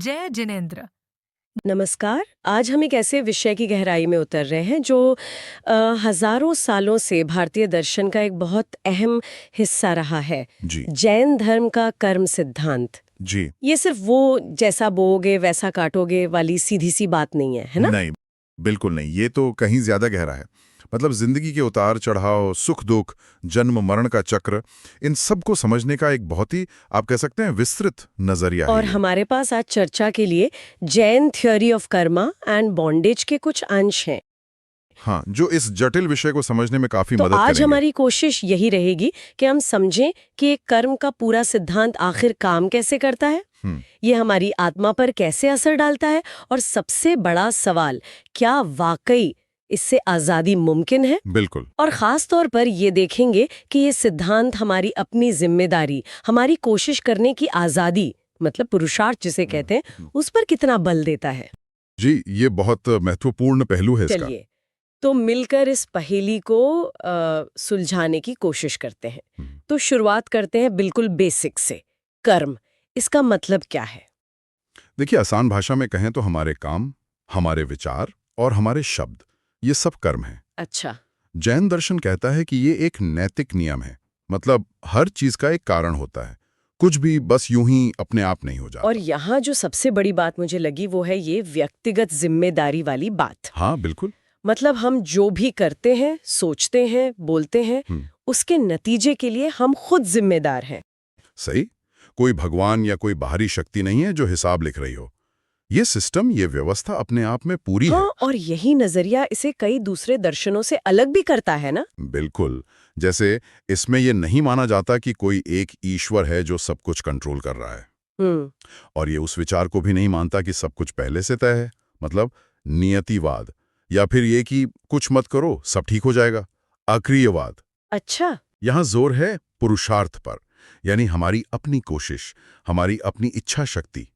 जय जिनेंद्र। नमस्कार। आज हम एक ऐसे विषय की गहराई में उतर रहे हैं जो हजारों सालों से भारतीय दर्शन का एक बहुत अहम हिस्सा रहा है। जी जैन धर्म का कर्म सिद्धांत। जी ये सिर्फ वो जैसा बोओगे वैसा काटोगे वाली सीधी सी बात नहीं है, है ना? नहीं, बिल्कुल नहीं। ये तो कहीं ज्यादा गहरा है। मतलब जिंदगी के उतार चढ़ाव, सुख दुख, जन्म मरण का चक्र, इन सब को समझने का एक बहुत ही, आप कह सकते हैं, विस्तृत नजरिया है और ये। हमारे पास आज चर्चा के लिए Jain theory of Karma and bondage के कुछ अंश हैं। हाँ, जो इस जटिल विषय को समझने में काफी तो मदद आज करेंगे। हमारी कोशिश यही रहेगी कि हम समझें कि एक कर्म का पूरा सिद्धांत आखिर काम कैसे करता है, ये हमारी आत्मा पर कैसे असर डालता है, और सबसे बड़ा सवाल, क्या वाकई इससे आजादी मुमकिन है? बिल्कुल। और खास तौर पर ये देखेंगे कि ये सिद्धांत हमारी अपनी जिम्मेदारी, हमारी कोशिश करने की आजादी, मतलब पुरुषार्थ जिसे कहते हैं, उस पर कितना बल देता है। जी, ये बहुत महत्वपूर्ण पहलू है इसका। चलिए, तो मिलकर इस पहेली को सुलझाने की कोशिश करते हैं। तो शुरुआत करते हैं बिल्कुल बेसिक से। कर्म, इसका मतलब क्या है? देखिए, आसान भाषा में कहें तो हमारे काम, हमारे विचार और हमारे शब्द, ये सब कर्म हैं। अच्छा। जैन दर्शन कहता है कि ये एक नैतिक नियम है। मतलब हर चीज का एक कारण होता है, कुछ भी बस यूं ही अपने आप नहीं हो जाता। और यहाँ जो सबसे बड़ी बात मुझे लगी वो है ये व्यक्तिगत जिम्मेदारी वाली बात। हाँ, बिल्कुल। मतलब हम जो भी करते हैं, सोचते हैं, बोलते हैं, उसके नतीजे के लिए हम खुद जिम्मेदार हैं। सही। कोई भगवान या कोई बाहरी शक्ति नहीं है जो हिसाब लिख रही हो। ये सिस्टम, ये व्यवस्था अपने आप में पूरी है। हाँ, और यही नजरिया इसे कई दूसरे दर्शनों से अलग भी करता है ना? बिल्कुल। जैसे इसमें ये नहीं माना जाता कि कोई एक ईश्वर है जो सब कुछ कंट्रोल कर रहा है। और ये उस विचार को भी नहीं मानता कि सब कुछ पहले से तय है। मतलब नियतिवाद, या फिर ये कि कुछ मत करो सब ठीक हो जाएगा, अक्रियवाद। अच्छा। यहाँ जोर है पुरुषार्थ पर, यानी हमारी अपनी कोशिश, हमारी अपनी इच्छा शक्ति।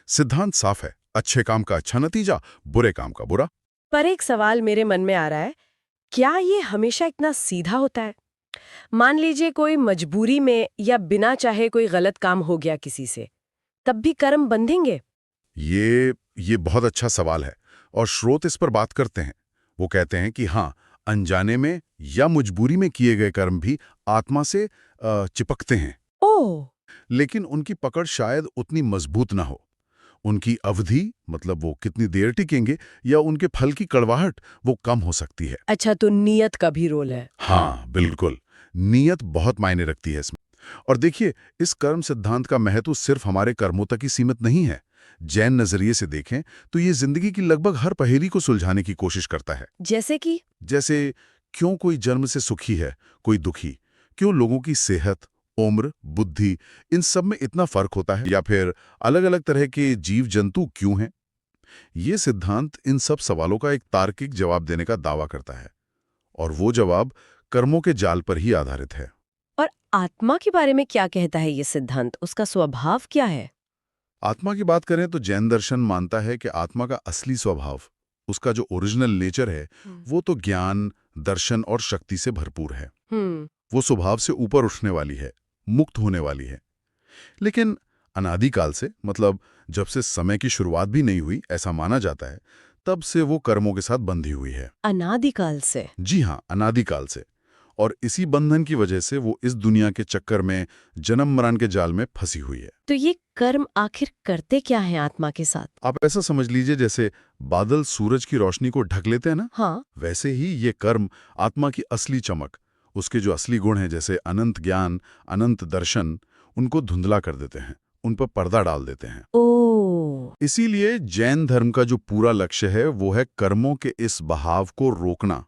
सिद्धांत साफ है, अच्छे काम का अच्छा नतीजा, बुरे काम का बुरा। पर एक सवाल मेरे मन में आ रहा है, क्या ये हमेशा इतना सीधा होता है? मान लीजिए कोई मजबूरी में या बिना चाहे कोई गलत काम हो गया किसी से, तब भी कर्म बंधेंगे? ये बहुत अच्छा सवाल है, और स्रोत इस पर बात करते हैं। वो कहते हैं कि हाँ, अनजाने में या मजबूरी में किए गए कर्म भी आत्मा से चिपकते हैं। ओह। लेकिन उनकी पकड़ शायद उतनी मजबूत ना हो। उनकी अवधि, मतलब वो कितनी देर टिकेंगे, या उनके फल की कड़वाहट, वो कम हो सकती है। अच्छा, तो नियत का भी रोल है। हाँ, बिल्कुल। नियत बहुत मायने रखती है इसमें। और देखिए, इस कर्म सिद्धांत का महत्व सिर्फ हमारे कर्मों तक ही सीमित नहीं है। जैन नजरिए से देखें तो ये जिंदगी की लगभग हर पहेली को सुलझाने की कोशिश करता है। जैसे क्यों कोई जन्म से सुखी है, कोई दुखी? क्यों लोगों की सेहत, उम्र, बुद्धि, इन सब में इतना फर्क होता है? या फिर अलग अलग तरह के जीव जंतु क्यों हैं? ये सिद्धांत इन सब सवालों का एक तार्किक जवाब देने का दावा करता है, और वो जवाब कर्मों के जाल पर ही आधारित है। और आत्मा के बारे में क्या कहता है ये सिद्धांत? उसका स्वभाव क्या है? आत्मा की बात करें तो जैन दर्शन मानता है कि आत्मा का असली स्वभाव, उसका जो ओरिजिनल नेचर है, वो तो ज्ञान, दर्शन और शक्ति से भरपूर है। वो स्वभाव से ऊपर उठने वाली है, मुक्त होने वाली है। लेकिन अनादिकाल से, मतलब जब से समय की शुरुआत भी नहीं हुई ऐसा माना जाता है, तब से वो कर्मों के साथ बंधी हुई है। अनादिकाल से? जी हाँ, अनादिकाल से। और इसी बंधन की वजह से वो इस दुनिया के चक्कर में, जन्म मरण के जाल में फंसी हुई है। तो ये कर्म आखिर करते क्या हैं आत्मा के साथ? आप ऐसा समझ लीजिए जैसे बादल सूरज की रोशनी को ढक लेते हैं ना, हाँ। वैसे ही ये कर्म आत्मा की असली चमक, उसके जो असली गुण हैं जैसे अनंत ज्ञान, अनंत दर्शन, उनको धुंधला कर देते हैं, उन पर पर्दा डाल देते हैं। ओह। इसीलिए जैन धर्म का जो पूरा लक्ष्य है वो है कर्मों के इस बहाव को रोकना,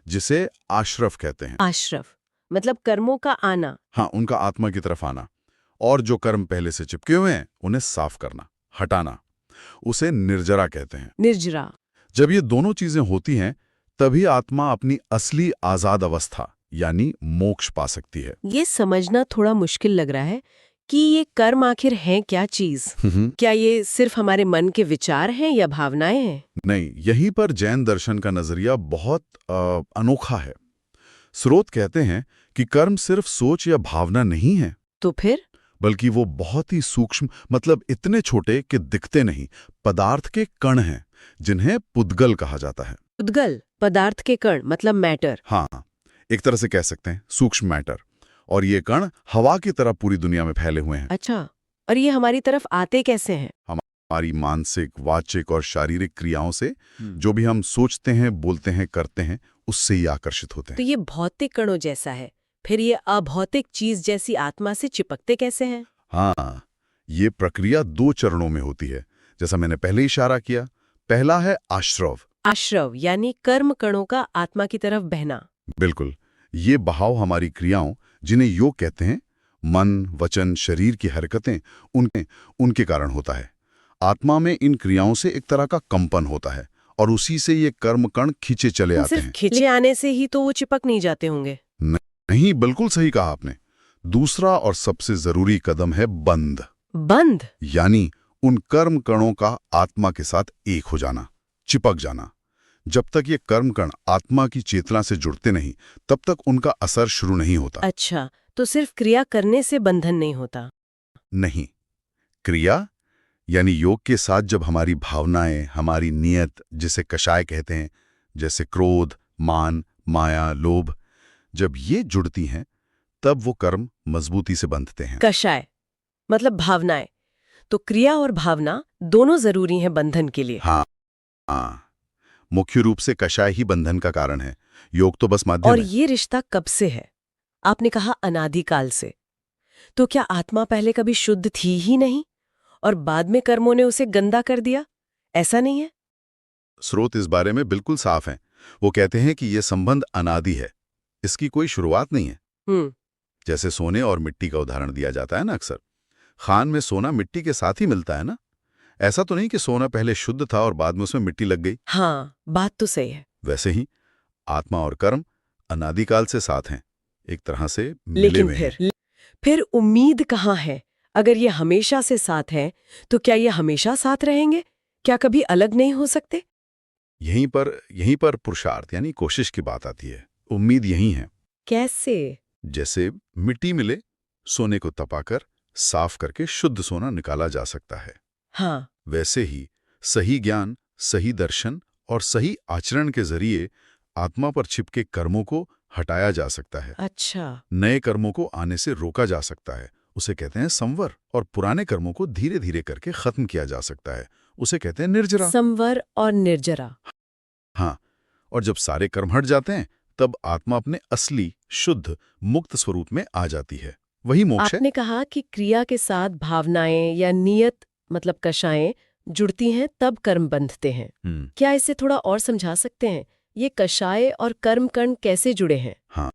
जिसे आश्रव कहते हैं। आश्रव मतलब कर्मों का आना? हाँ, उनका आत्मा की तरफ आना। और जो कर्म पहले से चिपके हुए हैं उन्हें साफ करना, हटाना, उसे निर्जरा कहते हैं। निर्जरा। जब ये दोनों चीजें होती हैं तभी आत्मा अपनी असली आजाद अवस्था यानी मोक्ष पा सकती है। ये समझना थोड़ा मुश्किल लग रहा है कि ये कर्म आखिर हैं क्या चीज? क्या ये सिर्फ हमारे मन के विचार हैं या भावनाएं हैं? नहीं, यहीं पर जैन दर्शन का नजरिया बहुत अनोखा है। स्रोत कहते हैं कि कर्म सिर्फ सोच या भावना नहीं है। तो फिर? बल्कि वो बहुत ही सूक्ष्म, मतलब इतने छोटे कि दिखते नहीं, पदार्थ के कण हैं, जिन्हें पुद्गल कहा जाता है। उद्गल, पदार्थ के कण, मतलब मैटर। हाँ, एक तरह से कह सकते हैं सूक्ष्म मैटर। और ये कण हवा की तरह पूरी दुनिया में फैले हुए हैं। अच्छा, और ये हमारी तरफ आते कैसे हैं? हमारी मानसिक, वाचिक और शारीरिक क्रियाओं से, जो भी हम सोचते हैं, बोलते हैं, करते हैं, उससे ही आकर्षित होते तो हैं। ये भौतिक कणों जैसा है, फिर ये अभौतिक चीज जैसी आत्मा से चिपकते कैसे हैं? हाँ, ये प्रक्रिया 2 चरणों में होती है, जैसा मैंने पहले इशारा किया। पहला है आश्रव। आश्रव यानी कर्म कणों का आत्मा की तरफ बहना। बिल्कुल, ये बहाव हमारी क्रियाओं, जिन्हें योग कहते हैं, मन, वचन, शरीर की हरकतें, उनके कारण होता है। आत्मा में इन क्रियाओं से एक तरह का कंपन होता है और उसी से ये कर्म कण खींचे चले आते सिर्फ हैं। खींचे आने से ही तो वो चिपक नहीं जाते होंगे? नहीं, बिल्कुल सही कहा आपने। दूसरा और सबसे जरूरी कदम है बंध। बंध? यानी उन कर्म कणों का आत्मा के साथ एक हो जाना, चिपक जाना। जब तक ये कर्म कण आत्मा की चेतना से जुड़ते नहीं, तब तक उनका असर शुरू नहीं होता। अच्छा, तो सिर्फ क्रिया करने से बंधन नहीं होता? नहीं, क्रिया यानी योग के साथ जब हमारी भावनाएं, हमारी नियत, जिसे कषाय कहते हैं, जैसे क्रोध, मान, माया, लोभ, जब ये जुड़ती हैं, तब वो कर्म मजबूती से बंधते हैं। कषाय मतलब भावनाएं। तो क्रिया और भावना दोनों जरूरी हैं बंधन के लिए। हाँ, हाँ, मुख्य रूप से कषाय ही बंधन का कारण है, योग तो बस माध्यम और है। ये रिश्ता कब से है? आपने कहा अनादिकाल से। तो क्या आत्मा पहले कभी शुद्ध थी ही नहीं और बाद में कर्मों ने उसे गंदा कर दिया? ऐसा नहीं है? स्रोत इस बारे में बिल्कुल साफ हैं। वो कहते हैं कि ये संबंध अनादि है, इसकी कोई शुरुआत नहीं है। जैसे सोने और मिट्टी का उदाहरण दिया जाता है ना अक्सर। खान में सोना मिट्टी के साथ ही मिलता है ना। ऐसा तो नहीं कि सोना पहले शुद्ध था और बाद में उसमें मिट्टी लग गई। हाँ, बात तो सही है। वैसे ही आत्मा और कर्म अनादिकाल से साथ हैं, एक तरह से मिले लेकिन हुए हैं। फिर उम्मीद कहाँ है? अगर ये हमेशा से साथ हैं, तो क्या ये हमेशा साथ रहेंगे? क्या कभी अलग नहीं हो सकते? यहीं पर पुरुषार्थ यानी कोशिश की बात आती है। उम्मीद यही है। कैसे? जैसे मिट्टी मिले, सोने को तपाकर साफ करके शुद्ध सोना निकाला जा सकता है। हाँ, वैसे ही सही ज्ञान, सही दर्शन और सही आचरण के जरिए आत्मा पर छिपके कर्मों को हटाया जा सकता है। अच्छा। नए कर्मों को आने से रोका जा सकता है, उसे कहते हैं संवर। और पुराने कर्मों को धीरे धीरे करके खत्म किया जा सकता है, उसे कहते हैं निर्जरा। संवर और निर्जरा। हाँ, और जब सारे कर्म हट जाते हैं, तब आत्मा अपने असली, शुद्ध, मुक्त स्वरूप में आ जाती है। वही मोक्ष है। आपने कहा कि क्रिया के साथ भावनाएं या नियत मतलब कषायें जुड़ती हैं तब कर्म बंधते हैं। क्या इसे थोड़ा और समझा सकते हैं? ये कषाय और कर्म कण कैसे जुड़े हैं? हाँ,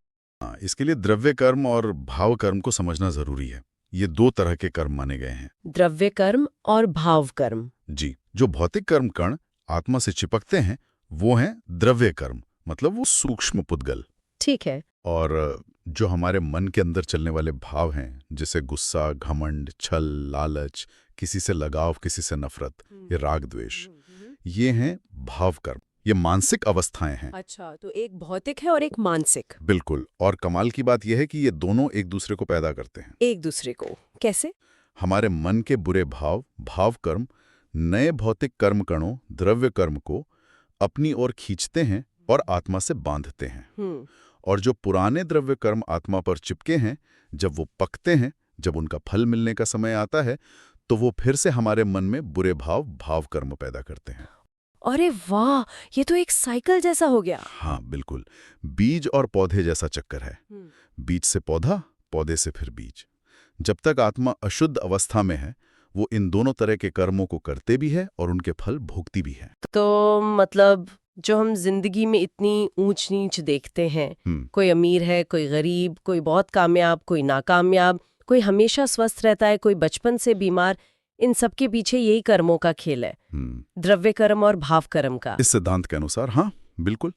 इसके लिए द्रव्य कर्म और भाव कर्म को समझना जरूरी है। ये 2 तरह के कर्म माने गए हैं। द्रव्य कर्म और भाव कर्म। जी, जो भौतिक कर्म कण आत्मा से चिपकते हैं, वो हैं द्रव्य कर्म, मतलब वो सूक्ष्म पुद्गल। ठीक है। और जो हमारे मन के अंदर चलने वाले भाव हैं, जैसे गुस्सा, घमंड, छल, लालच, किसी से लगाव, किसी से नफरत, ये राग द्वेष, ये हैं भाव कर्म। ये मानसिक अवस्थाएं हैं। अच्छा, तो एक भौतिक है और एक मानसिक। बिल्कुल। और कमाल की बात यह है कि ये दोनों एक दूसरे को पैदा करते हैं। एक दूसरे को कैसे? हमारे मन के बुरे भाव, भाव कर्म, नए भौतिक कर्म कणों, द्रव्य कर्म को अपनी ओर खींचते हैं और आत्मा से बांधते हैं। और जो पुराने द्रव्य कर्म आत्मा पर चिपके हैं, जब वो पकते हैं, जब उनका फल मिलने का समय आता है, तो वो फिर से हमारे मन में बुरे भाव, भाव कर्म पैदा करते हैं। अरे वाह, ये तो एक साइकिल जैसा हो गया। हाँ, बिल्कुल। बीज और पौधे जैसा चक्कर है। बीज से पौधा, पौधे से फिर बीज। जब तक आत्मा अशुद्ध अवस्था में है, वो इन दोनों तरह के कर्मों को करते भी है और उनके फल भोगती भी है। तो मतलब जो हम जिंदगी में इतनी ऊंच नीच देखते हैं, कोई अमीर है, कोई गरीब, कोई बहुत कामयाब, कोई नाकामयाब, कोई हमेशा स्वस्थ रहता है, कोई बचपन से बीमार, इन सब के पीछे यही कर्मों का खेल है, द्रव्य कर्म और भाव कर्म का। इस सिद्धांत के अनुसार हाँ, बिल्कुल।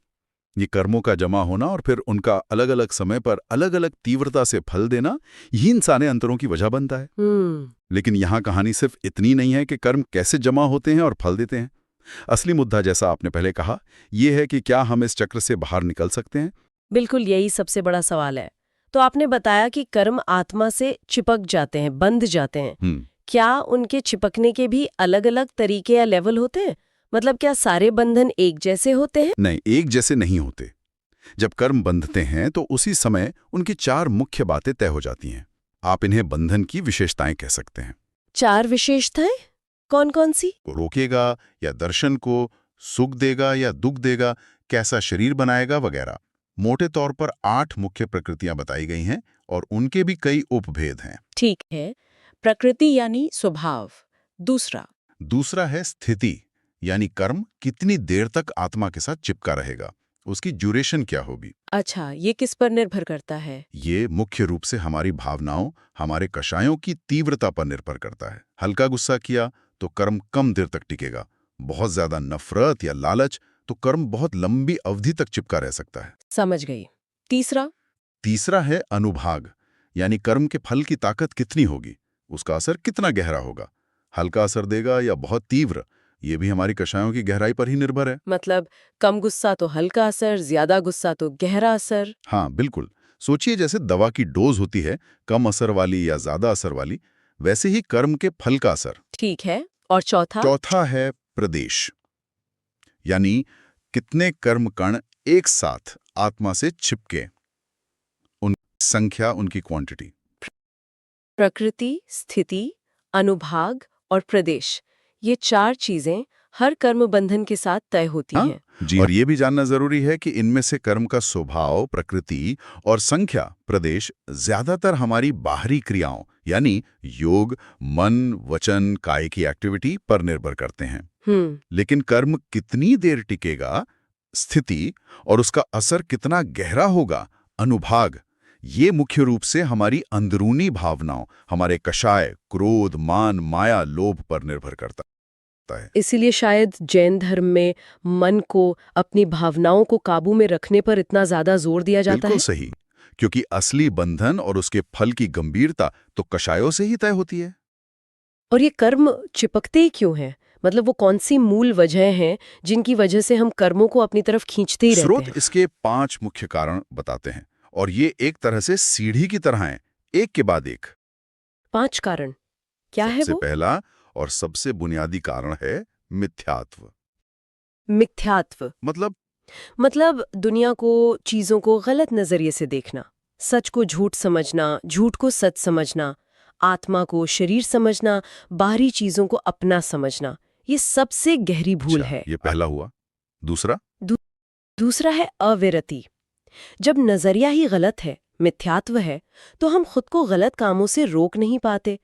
ये कर्मों का जमा होना और फिर उनका अलग अलग समय पर अलग अलग तीव्रता से फल देना, यही इंसानी अंतरों की वजह बनता है। लेकिन यहाँ कहानी सिर्फ इतनी नहीं है कि कर्म कैसे जमा होते हैं और फल देते हैं। असली मुद्दा, जैसा आपने पहले कहा, यह है कि क्या हम इस चक्र से बाहर निकल सकते हैं? बिल्कुल, यही सबसे बड़ा सवाल है। तो आपने बताया कि कर्म आत्मा से चिपक जाते हैं, बंध जाते हैं। क्या उनके चिपकने के भी अलग अलग तरीके या लेवल होते हैं? मतलब क्या सारे बंधन एक जैसे होते हैं? नहीं, एक जैसे नहीं होते। जब कर्म बंधते हैं तो उसी समय उनकी 4 मुख्य बातें तय हो जाती हैं। आप इन्हें बंधन की विशेषताएं कह सकते हैं। 4 विशेषताएं कौन कौन सी? को रोकेगा या दर्शन को, सुख देगा या दुख देगा, कैसा शरीर बनाएगा वगैरह। मोटे तौर पर 8 मुख्य प्रकृतियां बताई गई हैं और उनके भी कई उपभेद हैं। ठीक है। प्रकृति यानी स्वभाव। दूसरा है स्थिति, यानी कर्म कितनी देर तक आत्मा के साथ चिपका रहेगा, उसकी ड्यूरेशन क्या होगी। अच्छा, ये किस पर निर्भर करता है? ये मुख्य रूप से हमारी भावनाओं, हमारे कषायों की तीव्रता पर निर्भर करता है। हल्का गुस्सा किया तो कर्म कम देर तक टिकेगा। बहुत ज्यादा नफरत या लालच तो कर्म बहुत लंबी अवधि तक चिपका रह सकता है। समझ गई। तीसरा है अनुभाग, यानी कर्म के फल की ताकत कितनी होगी, उसका असर कितना गहरा होगा। हल्का असर देगा या बहुत तीव्र, ये भी हमारी कषायों की गहराई पर ही निर्भर है। मतलब कम गुस्सा तो हल्का असर, ज्यादा गुस्सा तो गहरा असर। हाँ, बिल्कुल। सोचिए जैसे दवा की डोज होती है, कम असर वाली या ज्यादा असर वाली, वैसे ही कर्म के फल का असर। ठीक है। और चौथा है प्रदेश, यानी कितने कर्म कण एक साथ आत्मा से चिपके, उनकी संख्या, उनकी क्वांटिटी। प्रकृति, स्थिति, अनुभाग और प्रदेश, ये 4 चीजें हर कर्म बंधन के साथ तय होती हैं। जी, और ये भी जानना जरूरी है कि इनमें से कर्म का स्वभाव, प्रकृति और संख्या, प्रदेश ज्यादातर हमारी बाहरी क्रियाओं यानी योग, मन, वचन, काय की एक्टिविटी पर निर्भर करते हैं। लेकिन कर्म कितनी देर टिकेगा, स्थिति और उसका असर कितना गहरा होगा, अनुभाग, ये मुख्य रूप से हमारी अंदरूनी भावनाओं, हमारे कषाय, क्रोध, मान, माया, लोभ पर निर्भर करता है। इसीलिए शायद जैन धर्म में मन को, अपनी भावनाओं को काबू में रखने पर इतना ज्यादा जोर दिया जाता है। बिल्कुल सही, क्योंकि असली बंधन और उसके फल की गंभीरता तो कषायों से ही तय होती है। और ये कर्म चिपकते ही क्यों हैं? मतलब वो कौन सी मूल वजह हैं जिनकी वजह से हम कर्मों को अपनी तरफ खींचते ही रहते स्रोत हैं? इसके 5 मुख्य कारण बताते हैं और ये एक तरह से सीढ़ी की तरह हैं, एक के बाद एक। 5 कारण क्या है सबसे वो? पहला और सबसे बुनियादी कारण है मिथ्यात्व। मिथ्यात्व मतलब दुनिया को, चीजों को गलत नजरिए से देखना, सच को झूठ समझना, झूठ को सच समझना, आत्मा को शरीर समझना, बाहरी चीजों को अपना समझना, ये सबसे गहरी भूल है। ये पहला हुआ। दूसरा है अविरति। जब नजरिया ही गलत है, मिथ्यात्व है, तो हम खुद को गलत कामों से रोक नहीं पाते।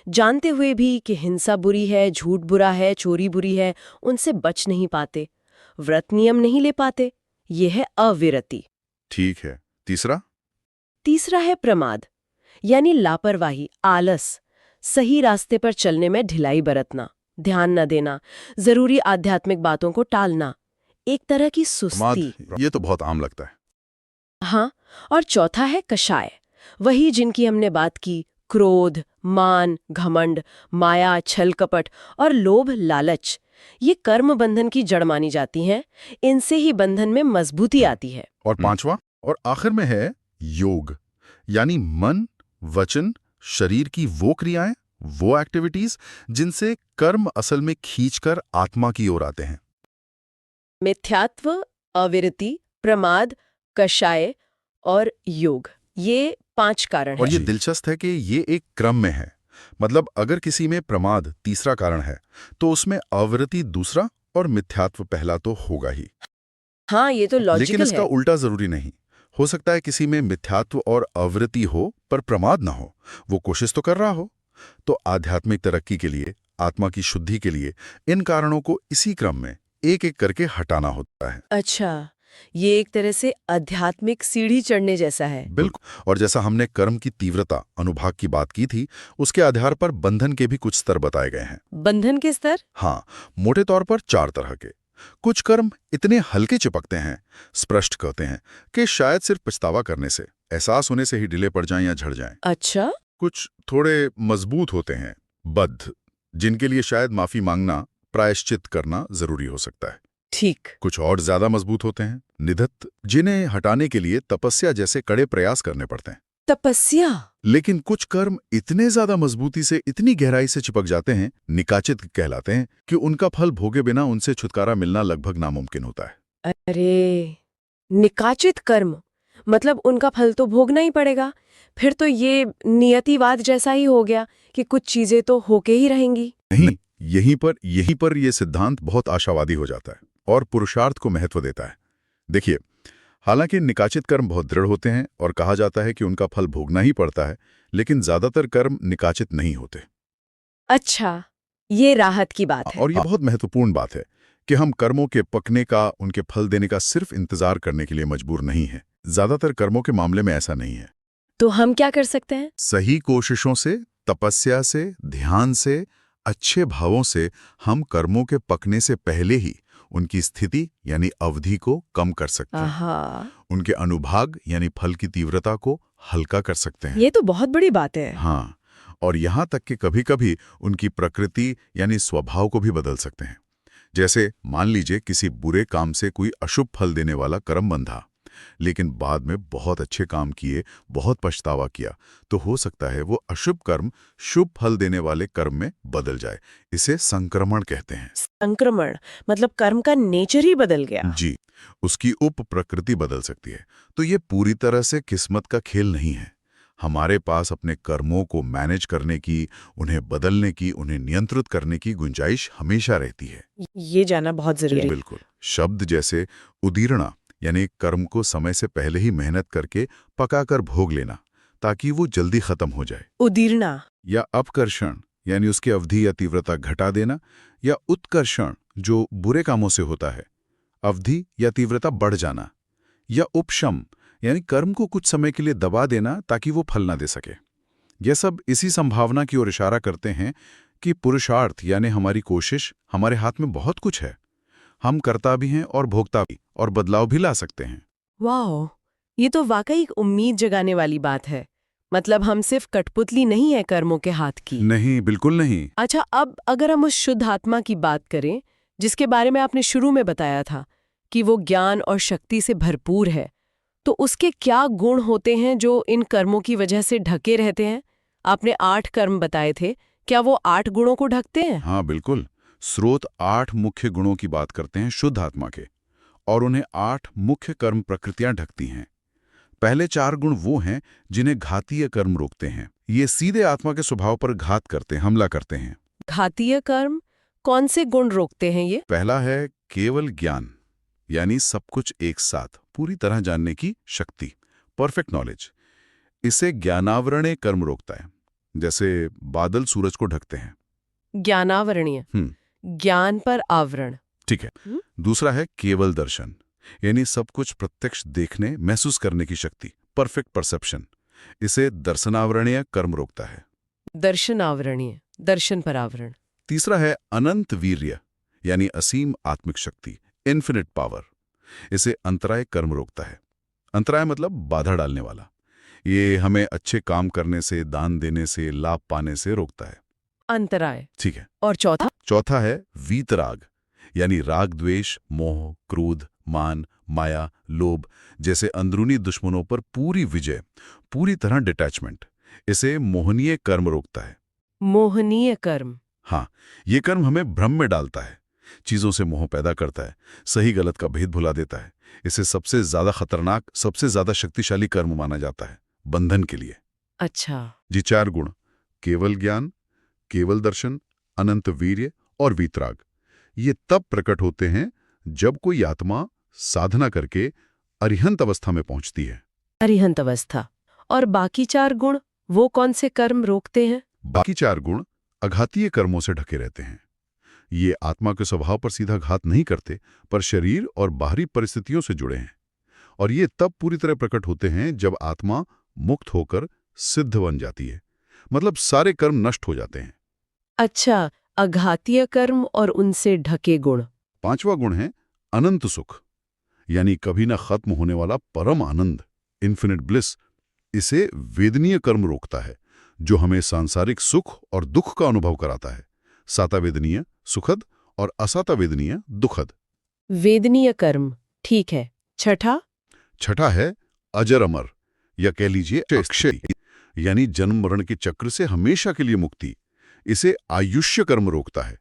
जानते हुए भी कि हिंसा बुरी है, झूठ बुरा है, चोरी बुरी है, उनसे बच नहीं पाते, व्रत नियम नहीं ले पाते। ये है अविरति। ठीक है। तीसरा है प्रमाद, यानी लापरवाही, आलस, सही रास्ते पर चलने में ढिलाई बरतना, ध्यान न देना, जरूरी आध्यात्मिक बातों को टालना, एक तरह की सुस्ती। ये तो बहुत आम लगता है। हाँ, और चौथा है कषाय, वही जिनकी हमने बात की, क्रोध, मान, घमंड, माया, छल कपट और लोभ, लालच। ये कर्म बंधन की जड़ मानी जाती हैं। इनसे ही बंधन में मजबूती आती है। और 5वां और आखिर में है योग, यानी मन, वचन, शरीर की वो क्रियाएं, वो एक्टिविटीज जिनसे कर्म असल में खींचकर आत्मा की ओर आते हैं। मिथ्यात्व, अविरति, प्रमाद, कषाय और योग, ये 5 कारण हैं। और ये दिलचस्प है कि ये एक क्रम में है। मतलब अगर किसी में प्रमाद तीसरा कारण है तो उसमें अविरति दूसरा और मिथ्यात्व पहला तो होगा ही। हाँ, ये तो लॉजिकल है। लेकिन इसका उल्टा जरूरी नहीं। हो सकता है किसी में मिथ्यात्व और अविरति हो पर प्रमाद ना हो, वो कोशिश तो कर रहा हो। तो आध्यात्मिक तरक्की के लिए, आत्मा की शुद्धि के लिए इन कारणों को इसी क्रम में एक एक करके हटाना होता है। अच्छा, ये एक तरह से आध्यात्मिक सीढ़ी चढ़ने जैसा है। बिल्कुल। और जैसा हमने कर्म की तीव्रता, अनुभाग की बात की थी, उसके आधार पर बंधन के भी कुछ स्तर बताए गए हैं। बंधन के स्तर? हाँ, मोटे तौर पर 4 तरह के। कुछ कर्म इतने हल्के चिपकते हैं, स्पष्ट कहते हैं, कि शायद सिर्फ पछतावा करने से, एहसास होने से ही ढीले पड़ जाएं या झड़ जाएं। अच्छा। कुछ थोड़े मजबूत होते हैं, बद्ध, जिनके लिए शायद माफी मांगना, प्रायश्चित करना जरूरी हो सकता है। ठीक। कुछ और ज्यादा मजबूत होते हैं, निधत्त, जिन्हें हटाने के लिए तपस्या जैसे कड़े प्रयास करने पड़ते हैं। तपस्या। लेकिन कुछ कर्म इतने ज्यादा मजबूती से, इतनी गहराई से चिपक जाते हैं, निकाचित कहलाते हैं, कि उनका फल भोगे बिना उनसे छुटकारा मिलना लगभग नामुमकिन होता है। अरे, निकाचित कर्म मतलब उनका फल तो भोगना ही पड़ेगा। फिर तो ये नियतिवाद जैसा ही हो गया कि कुछ चीजें तो होके ही रहेंगी। नहीं, यहीं पर यह सिद्धांत बहुत आशावादी हो जाता है और पुरुषार्थ को महत्व देता है। देखिए, हालांकि निकाचित कर्म बहुत दृढ़ होते हैं और कहा जाता है कि उनका फल भोगना ही पड़ता है, लेकिन ज्यादातर कर्म निकाचित नहीं होते। अच्छा, ये राहत की बात है। और ये बहुत महत्वपूर्ण बात है कि हम कर्मों के पकने का, उनके फल देने का सिर्फ इंतजार करने के लिए मजबूर नहीं है। ज्यादातर कर्मों के मामले में ऐसा नहीं है। तो हम क्या कर सकते हैं? सही कोशिशों से, तपस्या से, ध्यान से, अच्छे भावों से हम कर्मों के पकने से पहले ही उनकी स्थिति यानी अवधि को कम कर सकते हैं। आहा, उनके अनुभाग यानी फल की तीव्रता को हल्का कर सकते हैं। ये तो बहुत बड़ी बात है। हाँ, और यहाँ तक कि कभी-कभी उनकी प्रकृति यानी स्वभाव को भी बदल सकते हैं। जैसे मान लीजिए किसी बुरे काम से कोई अशुभ फल देने वाला कर्म बंधा, लेकिन बाद में बहुत अच्छे काम किए, बहुत पछतावा किया, तो हो सकता है वो अशुभ कर्म शुभ फल देने वाले कर्म में बदल जाए। इसे संक्रमण कहते हैं। संक्रमण मतलब कर्म का नेचर ही बदल गया। जी, उसकी उप प्रकृति बदल सकती है। तो ये पूरी तरह से किस्मत का खेल नहीं है। हमारे पास अपने कर्मों को मैनेज करने की, उन्हें बदलने की, उन्हें नियंत्रित करने की गुंजाइश हमेशा रहती है। ये जानना बहुत जरूरी है। बिल्कुल। शब्द जैसे उदीरणा यानी कर्म को समय से पहले ही मेहनत करके पकाकर भोग लेना ताकि वो जल्दी खत्म हो जाए, उदीरना। या अपकर्षण यानी उसकी अवधि या तीव्रता घटा देना, या उत्कर्षण जो बुरे कामों से होता है, अवधि या तीव्रता बढ़ जाना, या उपशम यानी कर्म को कुछ समय के लिए दबा देना ताकि वो फल ना दे सके। यह सब इसी संभावना की ओर इशारा करते हैं कि पुरुषार्थ यानी हमारी कोशिश, हमारे हाथ में बहुत कुछ है। हम कर्ता भी हैं और भोक्ता भी, और बदलाव भी ला सकते हैं। वाह, ये तो वाकई एक उम्मीद जगाने वाली बात है। मतलब हम सिर्फ कठपुतली नहीं है कर्मों के हाथ की। नहीं, बिल्कुल नहीं। अच्छा, अब अगर हम उस शुद्ध आत्मा की बात करें जिसके बारे में आपने शुरू में बताया था कि वो ज्ञान और शक्ति से भरपूर है, तो उसके क्या गुण होते हैं जो इन कर्मों की वजह से ढके रहते हैं? आपने 8 कर्म बताए थे, क्या वो 8 गुणों को ढकते हैं? हाँ, बिल्कुल। स्रोत 8 मुख्य गुणों की बात करते हैं शुद्ध आत्मा के, और उन्हें 8 मुख्य कर्म प्रकृतियां ढकती हैं। पहले 4 गुण वो हैं जिन्हें घातीय कर्म रोकते हैं। ये सीधे आत्मा के स्वभाव पर घात करते, हमला करते हैं। घातीय कर्म कौन से गुण रोकते हैं ये? पहला है केवल ज्ञान, यानी सब कुछ एक साथ पूरी तरह जानने की शक्ति, परफेक्ट नॉलेज। इसे ज्ञानावरणीय कर्म रोकता है, जैसे बादल सूरज को ढकते हैं। ज्ञानावरणीय, ज्ञान पर आवरण। ठीक है। दूसरा है केवल दर्शन, यानी सब कुछ प्रत्यक्ष देखने, महसूस करने की शक्ति, परफेक्ट परसेप्शन। इसे दर्शनावरणीय कर्म रोकता है। दर्शनावरणीय, दर्शन पर आवरण। तीसरा है अनंत वीर्य, यानी असीम आत्मिक शक्ति, इन्फिनिट पावर। इसे अंतराय कर्म रोकता है। अंतराय मतलब बाधा डालने वाला। ये हमें अच्छे काम करने से, दान देने से, लाभ पाने से रोकता है। अंतराय। ठीक है। और चौथा? चौथा है वीतराग, यानी राग, द्वेष, मोह, क्रोध, मान, माया, लोभ जैसे अंदरूनी दुश्मनों पर पूरी विजय, पूरी तरह डिटैचमेंट। इसे मोहनीय कर्म रोकता है। मोहनीय कर्म। हाँ, ये कर्म हमें भ्रम में डालता है, चीजों से मोह पैदा करता है, सही गलत का भेद भुला देता है। इसे सबसे ज्यादा खतरनाक, सबसे ज्यादा शक्तिशाली कर्म माना जाता है बंधन के लिए। अच्छा। जी, 4 गुण, केवल ज्ञान, केवल दर्शन, अनंत वीर्य और वीतराग, ये तब प्रकट होते हैं जब कोई आत्मा साधना करके अरिहंत अवस्था में पहुंचती है। अरिहंत अवस्था। और बाकी 4 गुण वो कौन से कर्म रोकते हैं? बाकी 4 गुण अघातीय कर्मों से ढके रहते हैं। ये आत्मा के स्वभाव पर सीधा घात नहीं करते, पर शरीर और बाहरी परिस्थितियों से जुड़े हैं। और ये तब पूरी तरह प्रकट होते हैं जब आत्मा मुक्त होकर सिद्ध बन जाती है, मतलब सारे कर्म नष्ट हो जाते हैं। अच्छा, अघातीय कर्म और उनसे ढके गुण। 5वां गुण है अनंत सुख, यानी कभी ना खत्म होने वाला परम आनंद, इन्फिनिट ब्लिस। इसे वेदनीय कर्म रोकता है, जो हमें सांसारिक सुख और दुख का अनुभव कराता है। सातावेदनीय सुखद और असातावेदनीय दुखद। वेदनीय कर्म, ठीक है। छठा? छठा है अजर अमर, या कह लीजिए अक्षय, यानी जन्म मरण के चक्र से हमेशा के लिए मुक्ति। इसे आयुष्य कर्म रोकता है,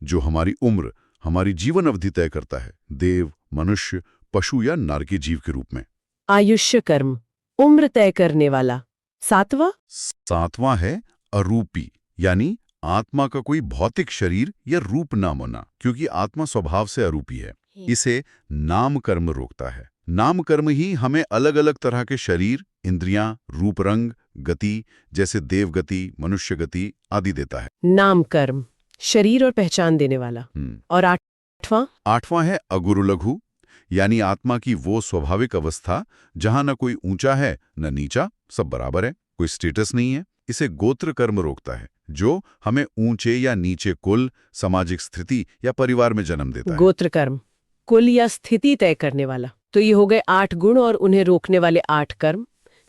जो हमारी उम्र, हमारी जीवन अवधि तय करता है, देव, मनुष्य, पशु या नारकी जीव के रूप में। आयुष्य कर्म, उम्र तय करने वाला। सातवां है अरूपी, यानी आत्मा का कोई भौतिक शरीर या रूप ना होना, क्योंकि आत्मा स्वभाव से अरूपी है। इसे नाम कर्म रोकता है। नाम कर्म ही हमें अलग अलग तरह के शरीर, इंद्रियां, रूप, रंग, गति, जैसे देव गति, मनुष्य गति आदि देता है। नाम कर्म, शरीर और पहचान देने वाला। और आठवां है अगुरु लघु, यानी आत्मा की वो स्वाभाविक अवस्था जहां न कोई ऊंचा है न नीचा, सब बराबर है, कोई स्टेटस नहीं है। इसे गोत्र कर्म रोकता है, जो हमें ऊंचे या नीचे कुल, सामाजिक स्थिति या परिवार में जन्म देता है। गोत्र कर्म, कुल या स्थिति तय करने वाला। तो ये हो गए 8 गुण और उन्हें रोकने वाले 8 कर्म,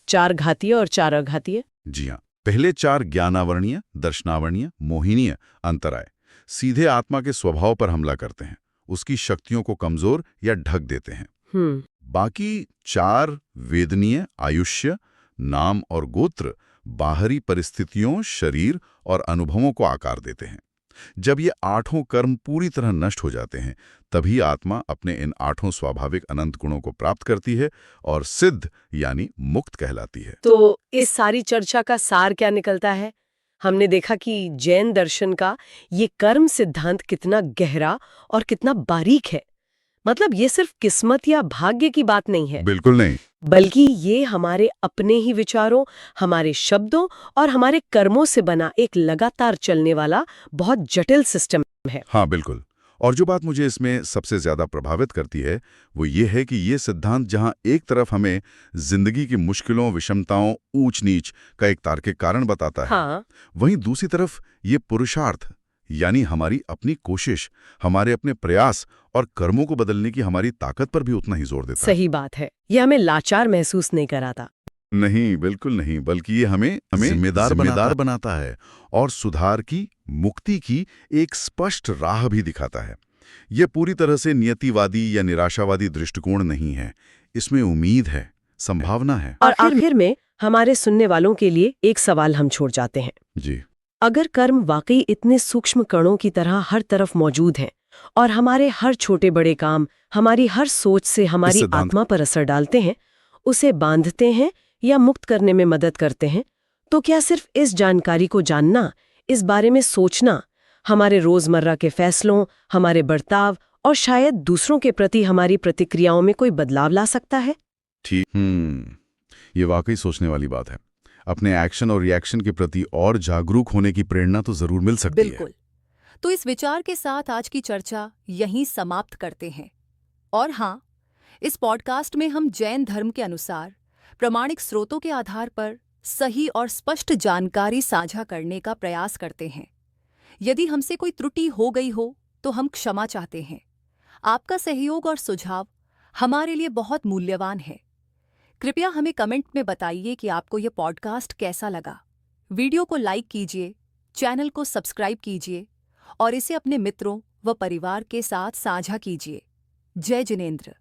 4 घातीय और 4 अघातीय। जी हाँ, पहले 4 ज्ञानावरणीय, दर्शनावरणीय, मोहिनीय, अंतराय, सीधे आत्मा के स्वभाव पर हमला करते हैं, उसकी शक्तियों को कमजोर या ढक देते हैं। बाकी 4 वेदनीय, आयुष्य, नाम और गोत्र बाहरी परिस्थितियों, शरीर और अनुभवों को आकार देते हैं। जब ये 8 कर्म पूरी तरह नष्ट हो जाते हैं, तभी आत्मा अपने इन 8 स्वाभाविक अनंत गुणों को प्राप्त करती है और सिद्ध यानी मुक्त कहलाती है। तो इस सारी चर्चा का सार क्या निकलता है? हमने देखा कि जैन दर्शन का ये कर्म सिद्धांत कितना गहरा और कितना बारीक है। मतलब ये सिर्फ किस्मत या भाग्य की बात नहीं है। बिल्कुल नहीं, बल्कि ये हमारे अपने ही विचारों, हमारे शब्दों और हमारे कर्मों से बना एक लगातार चलने वाला बहुत जटिल सिस्टम है। हाँ बिल्कुल। और जो बात मुझे इसमें सबसे ज्यादा प्रभावित करती है वो ये है कि ये सिद्धांत जहाँ एक तरफ हमें जिंदगी की मुश्किलों, विषमताओं, ऊंच नीच का एक तार्किक कारण बताता है, हाँ। वहीं दूसरी तरफ ये पुरुषार्थ, यानी हमारी अपनी कोशिश, हमारे अपने प्रयास और कर्मों को बदलने की हमारी ताकत पर भी उतना ही जोर देता है। सही बात है। यह हमें लाचार महसूस नहीं कराता। नहीं, बिल्कुल नहीं, बल्कि ये हमें जिम्मेदार बनाता है और सुधार की, मुक्ति की एक स्पष्ट राह भी दिखाता है। ये पूरी तरह से नियतिवादी या निराशावादी दृष्टिकोण नहीं है, इसमें उम्मीद है, संभावना है। और आखिर में हमारे सुनने वालों के लिए एक सवाल हम छोड़ जाते हैं। जी, अगर कर्म वाकई इतने सूक्ष्म कणों की तरह हर तरफ मौजूद हैं और हमारे हर छोटे बड़े काम, हमारी हर सोच से हमारी आत्मा पर असर डालते हैं, उसे बांधते हैं या मुक्त करने में मदद करते हैं, तो क्या सिर्फ इस जानकारी को जानना, इस बारे में सोचना, हमारे रोजमर्रा के फैसलों, हमारे बर्ताव और शायद दूसरों के प्रति हमारी प्रतिक्रियाओं में कोई बदलाव ला सकता है? ठीक, ये वाकई सोचने वाली बात है। अपने एक्शन और रिएक्शन के प्रति और जागरूक होने की प्रेरणा तो जरूर मिल सकती है। बिल्कुल। तो इस विचार के साथ आज की चर्चा यहीं समाप्त करते हैं। और हाँ, इस पॉडकास्ट में हम जैन धर्म के अनुसार प्रामाणिक स्रोतों के आधार पर सही और स्पष्ट जानकारी साझा करने का प्रयास करते हैं। यदि हमसे कोई त्रुटि हो गई हो तो हम क्षमा चाहते हैं। आपका सहयोग और सुझाव हमारे लिए बहुत मूल्यवान है। कृपया हमें कमेंट में बताइए कि आपको यह पॉडकास्ट कैसा लगा। वीडियो को लाइक कीजिए, चैनल को सब्सक्राइब कीजिए और इसे अपने मित्रों व परिवार के साथ साझा कीजिए। जय जिनेंद्र।